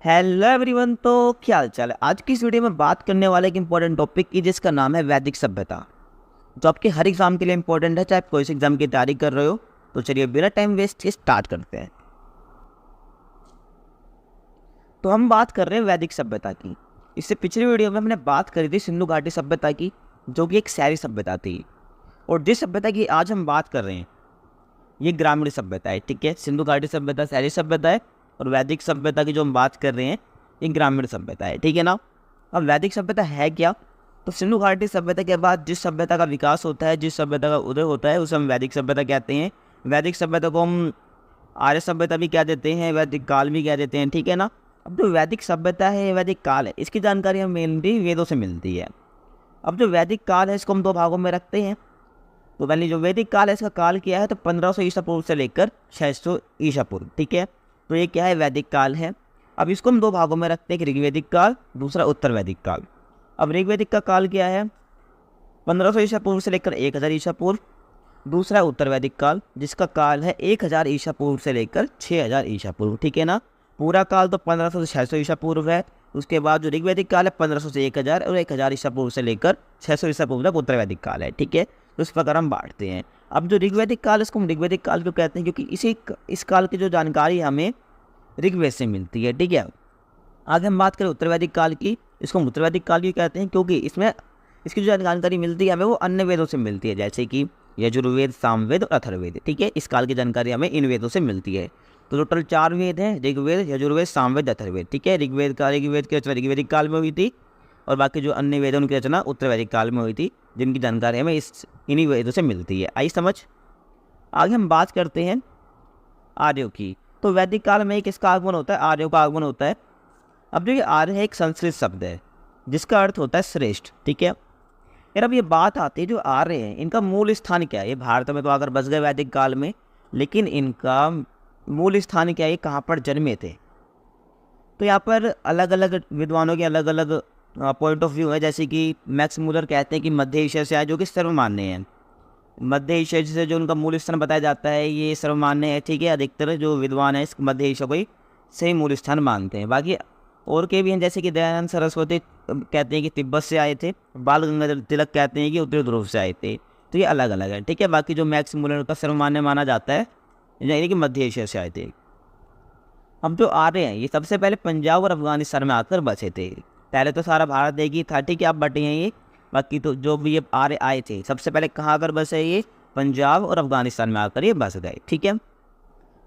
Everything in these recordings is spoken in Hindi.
Hello everyone. तो क्या हाल चाल है। आज की इस वीडियो में बात करने वाले एक इंपॉर्टेंट टॉपिक की जिसका नाम है वैदिक सभ्यता, जो आपके हर एग्जाम के लिए इंपॉर्टेंट है, चाहे आप कोई से एग्जाम की तैयारी कर रहे हो। तो चलिए बिना टाइम वेस्ट के स्टार्ट करते हैं। तो हम बात कर रहे हैं वैदिक सभ्यता की। इससे पिछली वीडियो में हमने बात करी थी सिंधु घाटी सभ्यता की, जो कि एक शहरी सभ्यता थी। और जिस सभ्यता की आज हम बात कर रहे हैं ये ग्रामीण सभ्यता है। ठीक है, सिंधु घाटी सभ्यता शहरी सभ्यता है और वैदिक सभ्यता की जो हम बात कर रहे हैं ये ग्रामीण सभ्यता है। ठीक है ना। अब वैदिक सभ्यता है क्या? तो सिंधु घाटी सभ्यता के बाद जिस सभ्यता का विकास होता है, जिस सभ्यता का उदय होता है, उसे हम वैदिक सभ्यता कहते हैं। वैदिक सभ्यता को हम आर्य सभ्यता भी कह देते हैं, वैदिक काल भी कह देते हैं। ठीक है ना। अब जो वैदिक सभ्यता है, वैदिक काल है, इसकी जानकारी हमें मेनली वेदों से मिलती है। अब जो वैदिक काल है इसको हम दो भागों में रखते हैं। तो पहले जो वैदिक काल है इसका काल क्या है, तो 1500 ईसा पूर्व से लेकर 600 ईसा पूर्व। ठीक है, तो ये क्या है, वैदिक काल है। अब इसको हम दो भागों में रखते हैं, एक ऋग्वैदिक काल, दूसरा उत्तर वैदिक काल। अब ऋग्वैदिक का काल क्या है, 1500 ईसा पूर्व से लेकर 1000 ईसा पूर्व। दूसरा उत्तर वैदिक काल, जिसका काल है 1000 ईसा पूर्व से लेकर 6000 ईसा पूर्व। ठीक है ना। पूरा काल तो 1500 से 600 ईसा पूर्व है। उसके बाद जो ऋग्वैदिक काल है 1500 से 1000 और 1000 ईसा पूर्व से लेकर 600 ईसा पूर्व तक उत्तर वैदिक काल है। ठीक है, तो इस प्रकार हम बांटते हैं। अब जो ऋग्वैदिक काल, इसको हम ऋग्वैदिक काल क्यों कहते हैं, क्योंकि इस काल की जो जानकारी हमें ऋग्वेद से मिलती है। ठीक है, आगे हम बात करें उत्तर वैदिक काल की। इसको हम उत्तर वैदिक काल क्यों कहते हैं, क्योंकि इसमें इसकी जो जानकारी मिलती है हमें वो अन्य वेदों से मिलती है, जैसे कि यजुर्वेद, सामवेद और अथर्ववेद। ठीक है, इस काल की जानकारी हमें इन वेदों से मिलती है। तो टोटल 4 वेद हैं, ऋग्वेद, यजुर्वेद, सामवेद, अथर्ववेद। ठीक है, ऋग्वेद की रचना ऋग्वैदिक काल में हुई थी और बाकी जो अन्य वेद हैं उनकी रचना उत्तर वैदिक काल में हुई थी, जिनकी जानकारी हमें इन्हीं वेदों से मिलती है। आई समझ। आगे हम बात करते हैं आर्यों की। तो वैदिक काल में किसका आगमन होता है, आर्यों का आगमन होता है। अब जो ये आर्य है एक संस्कृत शब्द है जिसका अर्थ होता है श्रेष्ठ। ठीक है यार, अब ये बात आती है जो आर्य हैं इनका मूल स्थान क्या है। ये भारत में तो आकर बस गए वैदिक काल में, लेकिन इनका मूल स्थान क्या है, कहाँ पर जन्मे थे। तो यहाँ पर अलग अलग विद्वानों के अलग अलग पॉइंट ऑफ व्यू है। जैसे कि मैक्स मूलर कहते हैं कि मध्य एशिया से आए, जो कि सर्वमान्य है। मध्य एशिया से जो उनका मूल स्थान बताया जाता है ये सर्वमान्य है। ठीक है, अधिकतर जो विद्वान है इस मध्य एशिया को ही सही मूल स्थान मानते हैं। बाकी और के भी हैं, जैसे कि दयानंद सरस्वती कहते हैं कि तिब्बत से आए थे, बाल गंगाधर तिलक कहते हैं कि उत्तरी ध्रुव से आए थे। तो ये अलग अलग है। ठीक है, बाकी जो मैक्स मूलर का सर्वमान्य माना जाता है यानी कि मध्य एशिया से आए थे। अब जो आर्य हैं ये सबसे पहले पंजाब और अफगानिस्तान में आकर बसे थे। पहले तो सारा भारत एक ही था। ठीक है, अब बटे हैं ये। बाकी तो जो भी ये आर्य आए थे सबसे पहले कहाँ आकर बसे, ये पंजाब और अफगानिस्तान में आकर ये बस गए। ठीक है,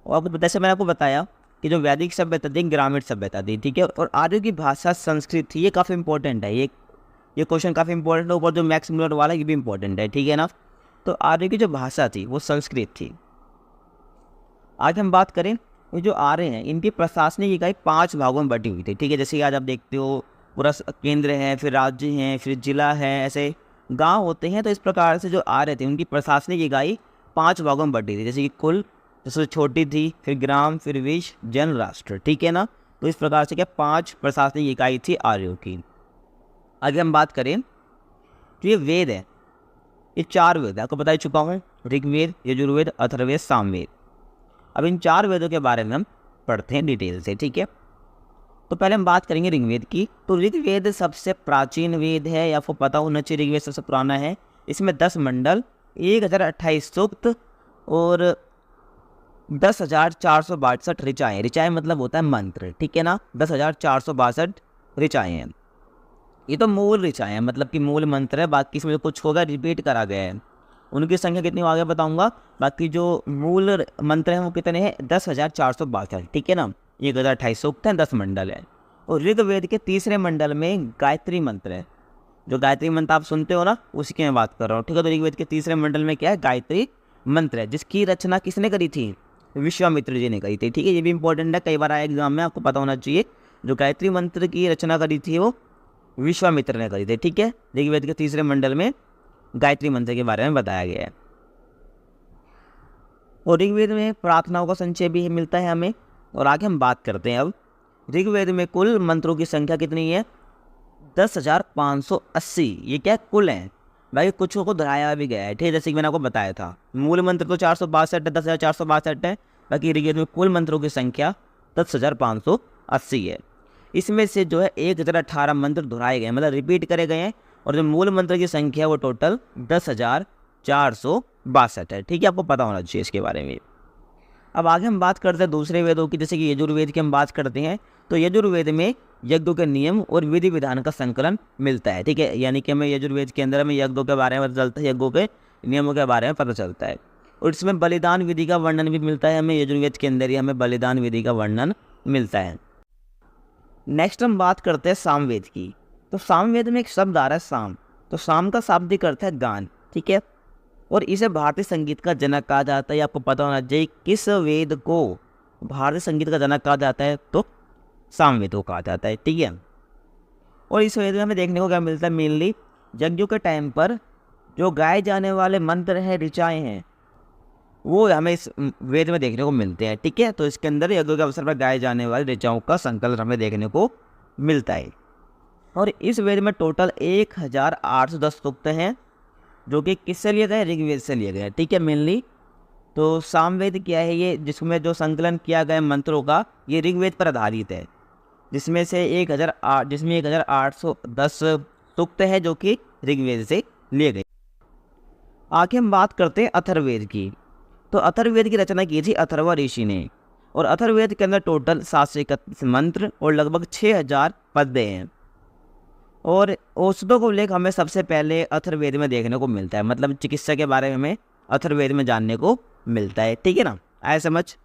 और जैसे मैंने आपको बताया कि जो वैदिक सभ्यता थी ग्रामीण सभ्यता थी। ठीक है, और आर्यों की भाषा संस्कृत थी। ये काफ़ी इंपॉर्टेंट है, ये क्वेश्चन काफ़ी इंपॉर्टेंट है। ऊपर जो मैक्स मूलर वाला ये भी इंपॉर्टेंट है। ठीक है ना। तो आर्यों की जो भाषा थी वो संस्कृत थी। आज हम बात करें ये जो आर्य हैं इनकी प्रशासनिक इकाई 5 भागों में बटी हुई थी। ठीक है, जैसे कि आज आप देखते हो पूरा केंद्र है, फिर राज्य हैं, फिर जिला है, ऐसे गांव होते हैं। तो इस प्रकार से जो आर्य थे उनकी प्रशासनिक इकाई 5 भागों में बटी थी, जैसे कि कुल, जैसे छोटी थी, फिर ग्राम, फिर विश्व, जन, राष्ट्र। ठीक है ना। तो इस प्रकार से क्या 5 प्रशासनिक इकाई थी आर्यों की। आगे हम बात करें तो ये वेद है, ये 4 वेद आपको बता चुका हूँ, ऋग्वेद, यजुर्वेद, अथर्ववेद, सामवेद। अब इन 4 वेदों के बारे में हम पढ़ते हैं डिटेल से। ठीक है, तो पहले हम बात करेंगे ऋग्वेद की। तो ऋग्वेद सबसे प्राचीन वेद है, आपको पता होना चाहिए ऋग्वेद सबसे पुराना है। इसमें 10 मंडल, 1028 सूक्त और 10,462 ऋचाएँ। ऋचाएँ मतलब होता है मंत्र। ठीक है ना, 10,462 ऋचाएँ हैं। ये तो मूल ऋचाएँ हैं, मतलब कि मूल मंत्र है। बाकी इसमें जो कुछ होगा रिपीट करा गया है, उनकी संख्या कितनी हो आगे बताऊंगा। बाकी जो मूल मंत्र हैं वो कितने हैं, 10,462। ठीक है ना, 1028 सूक्त हैं, 10 मंडल है। और ऋग्वेद के तीसरे मंडल में गायत्री मंत्र है। जो गायत्री मंत्र आप सुनते हो ना, उसी की मैं बात कर रहा हूँ। ठीक है, तो ऋग्वेद के तीसरे मंडल में क्या है, गायत्री मंत्र है, जिसकी रचना किसने करी थी, विश्वामित्र जी ने करी थी। ठीक है, ये भी इंपॉर्टेंट है, कई बार आया एग्जाम में, आपको पता होना चाहिए। जो गायत्री मंत्र की रचना करी थी वो विश्वामित्र ने करी थी। ठीक है, ऋग्वेद के तीसरे मंडल में गायत्री मंत्र के बारे में बताया गया है। और ऋग्वेद में प्रार्थनाओं का संचय भी मिलता है हमें। और आगे हम बात करते हैं अब ऋग्वेद में कुल मंत्रों की संख्या कितनी है, 10,580। ये क्या कुल है, भाई कुछ को दोहराया भी गया है। ठीक है, जैसे कि मैंने आपको बताया था मूल मंत्र तो 462 है, 10,462 है। बाकी ऋग्वेद में कुल मंत्रों की संख्या 10,580 है। इसमें से जो है 1018 मंत्र दोहराए गए, मतलब रिपीट करे गए हैं, और जो मूल मंत्र की संख्या वो टोटल 10,462 है। ठीक है, आपको पता होना चाहिए इसके बारे में। अब आगे हम बात करते हैं दूसरे वेदों की, जैसे कि यजुर्वेद की हम बात करते हैं। तो यजुर्वेद में यज्ञों के नियम और विधि विधान का संकलन मिलता है। ठीक है, यानी कि हमें यजुर्वेद के अंदर हमें यज्ञों के बारे में पता चलता है, यज्ञों के नियमों के बारे में पता चलता है, और इसमें बलिदान विधि का वर्णन भी मिलता है हमें। यजुर्वेद के अंदर ही हमें बलिदान विधि का वर्णन मिलता है। नेक्स्ट हम बात करते हैं सामवेद की। तो सामवेद में एक शब्द आ रहा है साम। तो साम का शाब्दिक अर्थ है गान। ठीक है, और इसे भारतीय संगीत का जनक कहा जाता है। आपको पता होना चाहिए किस वेद को भारतीय संगीत का जनक कहा जाता है, तो सामवेद को कहा जाता है। ठीक है, और इस वेद में हमें देखने को क्या मिलता है, मेनली यज्ञों के टाइम पर जो गाए जाने वाले मंत्र हैं, ऋचाएँ हैं, वो हमें इस वेद में देखने को मिलते हैं। ठीक है, तो इसके अंदर यज्ञों के अवसर पर गाए जाने वाले ऋचाओं का संकलन हमें देखने को मिलता है। और इस वेद में टोटल 1810 सूक्त हैं, जो कि किससे लिए गए, ऋग्वेद से लिए गए। ठीक है, मेनली तो सामवेद क्या है, ये जिसमें जो संकलन किया गया मंत्रों का, ये ऋग्वेद पर आधारित है, जिसमें से 1810 सूक्त है जो कि ऋग्वेद से लिए गए। आगे हम बात करते हैं अथर्ववेद की। तो अथर्ववेद की रचना की थी अथर्व ऋषि ने, और अथर्ववेद के अंदर टोटल 731 मंत्र और लगभग 6000 पद्य हैं। और औषधों को लेकर हमें सबसे पहले अथर्ववेद में देखने को मिलता है, मतलब चिकित्सा के बारे में हमें अथर्ववेद में जानने को मिलता है। ठीक है ना, आए समझ।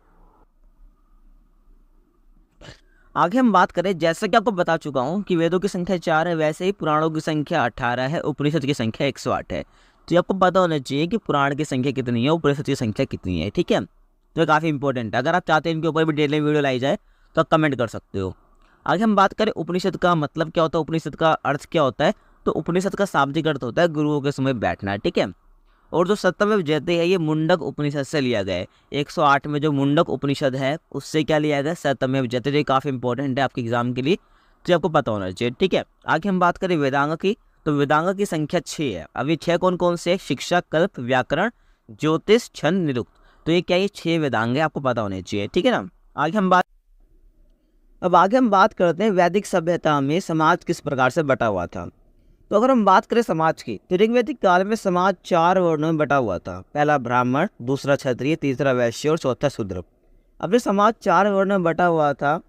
आगे हम बात करें, जैसा कि आपको बता चुका हूँ कि वेदों की संख्या 4 है, वैसे ही पुराणों की संख्या 18 है, उपनिषद की संख्या 108 है। तो आपको पता होना चाहिए कि पुराण की संख्या कितनी है, उपनिषद की संख्या कितनी है। ठीक है, तो काफ़ी इंपॉर्टेंट है। अगर आप चाहते हैं इनके ऊपर भी डिटेल वीडियो लाई जाए तो आप कमेंट कर सकते हो। आगे हम बात करें उपनिषद का मतलब क्या होता है, उपनिषद का अर्थ क्या होता है। तो उपनिषद का शाब्दिक अर्थ होता है गुरुओं के समय बैठना। ठीक है, और जो 7वें जयते है, ये मुंडक उपनिषद से लिया गया है। 108 में जो मुंडक उपनिषद है उससे क्या लिया गया, 7वें जयते। ये काफ़ी इंपॉर्टेंट है आपके एग्जाम के लिए, तो आपको पता होना चाहिए। ठीक है, आगे हम बात करें वेदांग की। तो वेदांग की संख्या 6 है। अब ये 6 कौन कौन से, शिक्षा, कल्प, व्याकरण, ज्योतिष, छंद, निरुक्त। तो ये क्या, ये 6 वेदांग है, आपको पता होने चाहिए। ठीक है ना, आगे हम बात करते हैं वैदिक सभ्यता में समाज किस प्रकार से बटा हुआ था। तो अगर हम बात करें समाज की, तो ऋग्वैदिक काल में समाज 4 वर्णों में बटा हुआ था। पहला ब्राह्मण, दूसरा क्षत्रिय, तीसरा वैश्य और चौथा शूद्र। अब ये समाज 4 वर्णों में बटा हुआ था,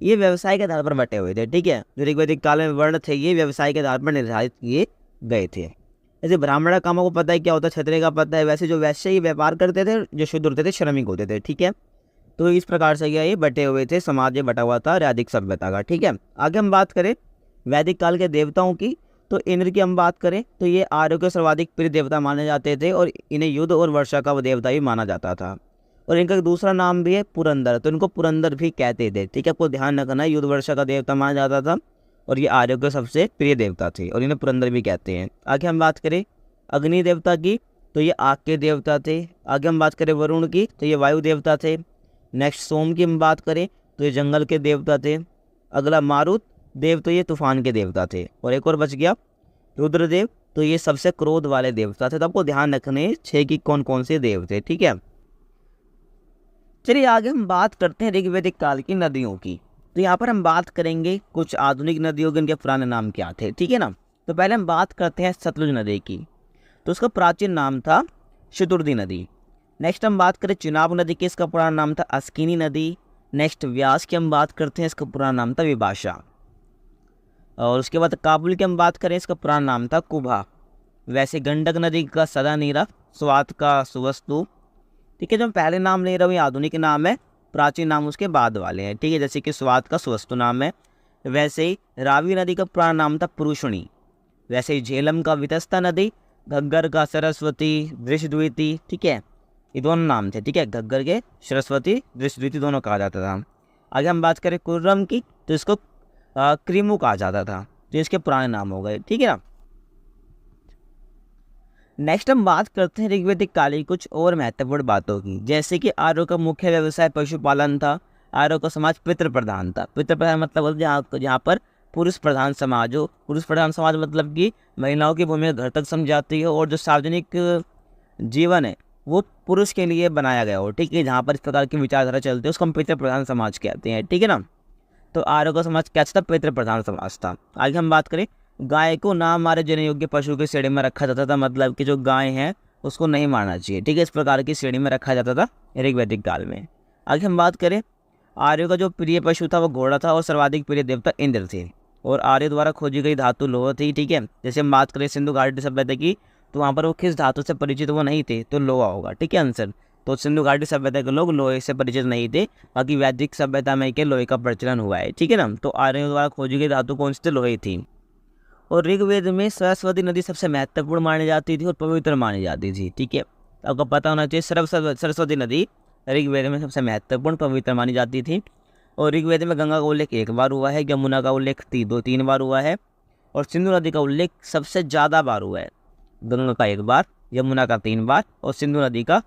ये व्यवसाय के आधार पर बटे हुए थे। ठीक है, जो ऋग्वैदिक काल में वर्ण थे ये व्यवसाय के आधार पर निर्धारित किए गए थे। जैसे ब्राह्मण का काम को पता है क्या होता है, क्षत्रिय का पता है, वैसे जो वैश्य ये व्यापार करते थे, जो शूद्र होते थे श्रमिक होते थे। ठीक है, तो इस प्रकार से क्या ये बटे हुए थे, समाज ये बटा हुआ था वैदिक सभ्यता का। ठीक है, आगे हम बात करें वैदिक काल के देवताओं की। तो इंद्र की हम बात करें तो ये आर्यों के सर्वाधिक प्रिय देवता माने जाते थे, और इन्हें युद्ध और वर्षा का देवता भी माना जाता था। और इनका दूसरा नाम भी है पुरंदर, तो इनको पुरंदर भी कहते थे। ठीक है, आपको ध्यान रखना, युद्ध वर्षा का देवता माना जाता था, और ये आर्यों के सबसे प्रिय देवता थे, और इन्हें पुरंदर भी कहते हैं। आगे हम बात करें अग्नि देवता की, तो ये आग के देवता थे। आगे हम बात करें वरुण की, तो ये वायु देवता थे। नेक्स्ट सोम की हम बात करें तो ये जंगल के देवता थे। अगला मारुत देव, तो ये तूफान के देवता थे। और एक और बच गया रुद्रदेव, तो ये सबसे क्रोध वाले देवता थे। तो आपको ध्यान रखने 6 की कौन कौन से देव थे। ठीक है, चलिए आगे हम बात करते हैं ऋग्वैदिक काल की नदियों की। तो यहाँ पर हम बात करेंगे कुछ आधुनिक नदियों के, इनके पुराने नाम क्या थे। ठीक है ना, तो पहले हम बात करते हैं सतलुज नदी की। तो उसका प्राचीन नाम था शतुर्दी नदी। नेक्स्ट हम बात करें चिनाब नदी की, इसका पुराना नाम था अस्किनी नदी। नेक्स्ट व्यास की हम बात करते हैं, इसका पुराना नाम था विभाषा। और उसके बाद काबुल की हम बात करें, इसका पुराना नाम था कुभा। वैसे गंडक नदी का सदा नीरा, स्वात का सुवस्तु। ठीक है, जो पहले नाम ले रहा हूँ ये आधुनिक नाम है, प्राचीन नाम उसके बाद वाले हैं। ठीक है, जैसे कि स्वात का सुवस्तु नाम है। वैसे ही रावी नदी का पुराना नाम था पुरुषणी। वैसे ही झेलम का वितस्ता नदी, घग्गर का सरस्वती, वृषद्वीति। ठीक है, ये दोनों नाम थे। ठीक है, घग्गर के सरस्वती, वृषद्वीति दोनों कहा जाता था। आगे हम बात करें कुर्रम की, तो इसको क्रीमू कहा जाता था, तो इसके पुराने नाम हो गए। ठीक है ना, नेक्स्ट हम बात करते हैं ऋग्वैदिक काल की कुछ और महत्वपूर्ण बातों की। जैसे कि आर्यों का मुख्य व्यवसाय पशुपालन था। आर्यों का समाज पितृ प्रधान था। पितृ प्रधान मतलब जहाँ पर पुरुष प्रधान समाज हो। पुरुष प्रधान समाज मतलब कि महिलाओं की भूमिका घर तक समझाती हो, और जो सार्वजनिक जीवन है वो पुरुष के लिए बनाया गया हो। ठीक है, जहाँ पर इस प्रकार की विचारधारा चलती है उसको हम पितृ प्रधान समाज कहते हैं। ठीक है ना, तो आर्यों का समाज क्या था? पितृ प्रधान समाज था। आगे हम बात करें, गाय को ना मारे जन योग्य पशु की श्रेणी में रखा जाता था, मतलब कि जो गाय है उसको नहीं मारना चाहिए, ठीक है, इस प्रकार की श्रेणी में रखा जाता था ऋग्वैदिक काल में। आगे हम बात करें, आर्यों का जो प्रिय पशु था वो घोड़ा था और सर्वाधिक प्रिय देवता इंद्र थे। और आर्य द्वारा खोजी गई धातु लोहा थी, ठीक है। जैसे हम बात करें सिंधु घाटी सभ्यता की, तो वहाँ पर वो किस धातु से परिचित वो नहीं थे, तो लोहा होगा, ठीक है आंसर। तो सिंधु घाटी सभ्यता के लोग लोहे से परिचित नहीं थे, बाकी वैदिक सभ्यता में के लोहे का प्रचलन हुआ है, ठीक है ना। तो आर्यों द्वारा खोजी गई धातु कौन सी थी? लोहे थी। और ऋग्वेद में सरस्वती नदी सबसे महत्वपूर्ण मानी जाती थी और पवित्र मानी जाती थी, ठीक है। आपको पता होना चाहिए सरस्वती नदी ऋग्वेद में सबसे महत्वपूर्ण पवित्र मानी जाती थी। और ऋग्वेद में गंगा का उल्लेख 1 बार हुआ है, यमुना का उल्लेख 3 बार हुआ है, और सिंधु नदी का उल्लेख सबसे ज़्यादा बार हुआ है। गंगा का 1 बार, यमुना का 3 बार और सिंधु नदी का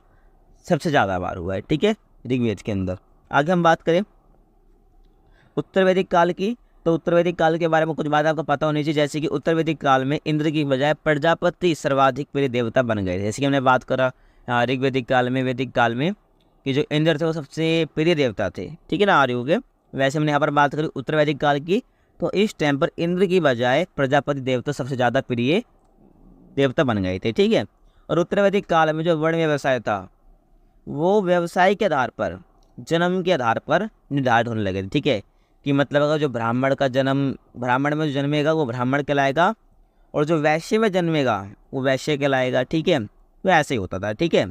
सबसे ज़्यादा बार हुआ है, ठीक है, ऋग्वेद के अंदर। आगे हम बात करें उत्तर वैदिक काल की, तो उत्तर वैदिक काल के बारे में कुछ बात आपको पता होनी चाहिए, जैसे कि उत्तर वैदिक काल में इंद्र की बजाय प्रजापति सर्वाधिक प्रिय देवता बन गए थे। जैसे कि हमने बात करा ऋग्वैदिक काल में, वैदिक काल में कि जो इंद्र थे वो सबसे प्रिय देवता थे, ठीक है ना, आर्यों के। वैसे हमने यहाँ पर बात करी उत्तर वैदिक काल की, तो इस टाइम पर इंद्र की बजाय प्रजापति देवता सबसे ज़्यादा प्रिय देवता बन गए थे, ठीक है। और उत्तर वैदिक काल में जो वर्ण व्यवसाय था वो व्यवसाय के आधार पर, जन्म के आधार पर निर्धारित होने लगे थे, ठीक है। कि मतलब अगर जो ब्राह्मण का जन्म, ब्राह्मण में जो जन्मेगा वो ब्राह्मण कहलाएगा, और जो वैश्य में जन्मेगा वो वैश्य कहलाएगा, ठीक है। तो ऐसे ही होता था, ठीक है।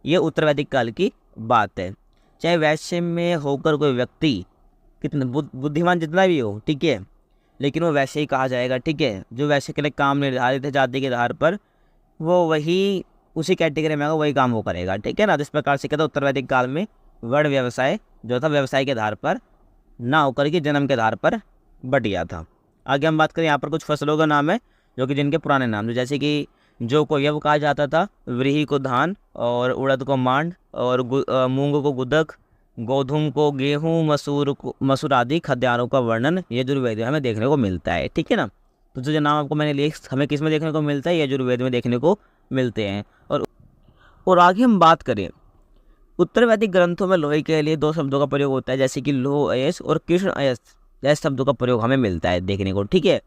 ये उत्तर वैदिक काल की बात है। चाहे वैश्य में होकर कोई व्यक्ति कितना बुद्धिमान जितना भी हो, ठीक है, लेकिन वो वैश्य ही कहा जाएगा, ठीक है। जो वैश्य के लिए काम निर्धारित है जाति के आधार पर, वो वही उसी कैटेगरी में आएगा, वही काम वो करेगा, ठीक है ना। जिस प्रकार से कहता है उत्तर वैदिक काल में वर्ण व्यवसाय जो था व्यवसाय के आधार पर ना होकर के जन्म के आधार पर बट गया था। आगे हम बात करें, यहाँ पर कुछ फसलों का नाम है जो कि जिनके पुराने नाम थे, जैसे कि जो को यव कहा जाता था, व्रीहि को धान, और उड़द को मांड, और मूंग को गुदक, गोधूम को गेहूँ, मसूर आदि खाद्यान्नों का वर्णन यजुर्वेद में हमें देखने को मिलता है, ठीक है ना। तो जो नाम आपको मैंने लिए हमें किस में देखने को मिलता है? यजुर्वेद में देखने को मिलते हैं। और आगे हम बात करें, उत्तर वैदिक ग्रंथों में लोहे के लिए 2 शब्दों का प्रयोग होता है, जैसे कि लोह अयस और कृष्ण अयस, जैसे शब्दों का प्रयोग हमें मिलता है देखने को, ठीक है।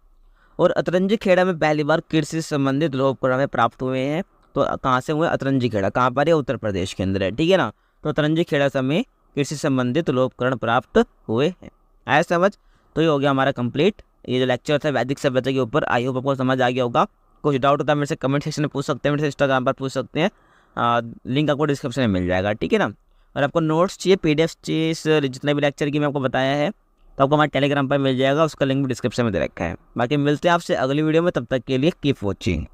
और अतरंजी खेड़ा में पहली बार कृषि से संबंधित लोह उपकरण हमें प्राप्त हुए हैं। तो कहाँ से हुए? अतरंजी खेड़ा, कहाँ पर है? उत्तर प्रदेश के अंदर है, ठीक है ना। तो अतरंजी खेड़ा समय कृषि संबंधित लोह उपकरण प्राप्त हुए हैं। आया समझ? तो ये हो गया हमारा कंप्लीट ये जो लेक्चर था वैदिक सभ्यता के ऊपर। आई होप आपको समझ आ गया होगा। कुछ डाउट होता है मेरे से कमेंट सेक्शन में पूछ सकते हैं, मेरे से इंस्टाग्राम पर पूछ सकते हैं, लिंक आपको डिस्क्रिप्शन में मिल जाएगा, ठीक है ना। और आपको नोट्स चाहिए, PDF चाहिए, इस जितने भी लेक्चर की मैं आपको बताया है, तो आपको हमारे टेलीग्राम पर मिल जाएगा, उसका लिंक भी डिस्क्रिप्शन में दे रखा है। बाकी मिलते हैं आपसे अगली वीडियो में, तब तक के लिए कीप वॉचिंग।